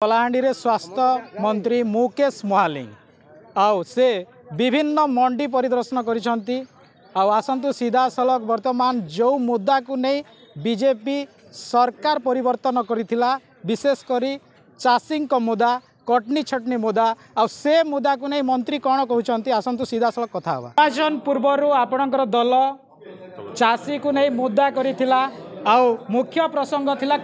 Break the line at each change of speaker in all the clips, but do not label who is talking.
कलाहांडी रे स्वास्थ्य मंत्री मुकेश महालिंग आउ से विभिन्न मंडी परिदर्शन करिसंती आसतु सीधा सलख वर्तमान जो मुद्दा को नहीं बीजेपी सरकार परिवर्तन करिथिला विशेषकर चाषी मुद्दा कटनी छटनी मुद्दा से मुद्दा को नहीं मंत्री कौन कहते आसतु सीधा सलख कथा निर्वाचन पूर्वर आपणकर दल चाषी को नहीं मुद्दा करिथिला मुख्य प्रसंग थिला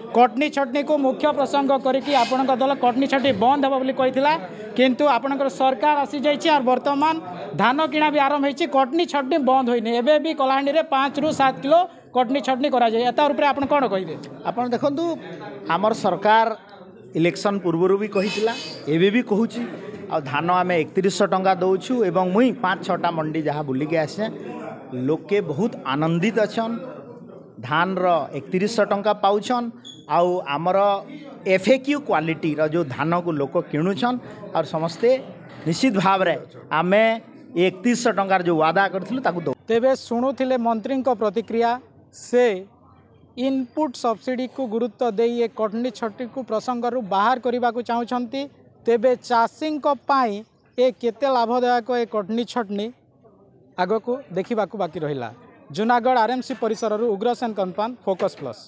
कटनी छटनी को मुख्य प्रसंग करके आपण दल कटनी छटनी बंद हे बोली कही किंतु आपणकर सरकार आसी जाइए और वर्तमान धान किणा भी आरंभ होती कटनी छटनी बंद होनी एवं भी कलाहांडी रे 5 ରୁ 7 किलो कटनी छटनी करा जाए एता ऊपर आपण कौन कहे
आपण देखंतु आमर सरकार इलेक्शन पूर्व भी कही एवं भी कहूँ आ धान आम 3100 टंका दौचु एवं मुई 5-6टा मंडी जहाँ बुलिके आसे लोके बहुत आनंदित अच्छन धान 3100 टंका पाउछन आउ आमर एफएक्यू क्वालिटी जो धान को लोक किणुछन और समस्ते निश्चित भाव रे आमे 3100 टंकार जो वादा करथिलु ताकू दो
तेबे शुणुथिले मंत्री प्रतिक्रिया से इनपुट सब्सिडी को गुरुत्व दे ये कटनी छटनी को प्रसंग रु बाहर करने को चाहूँगी तेबे चाषी पाई ए केते लाभदायक ए कटनी छटनी आग को देखा बाकी रहा। जूनागढ़ आरएमसी परिसर उग्रसेन कनपान फोकस प्लस।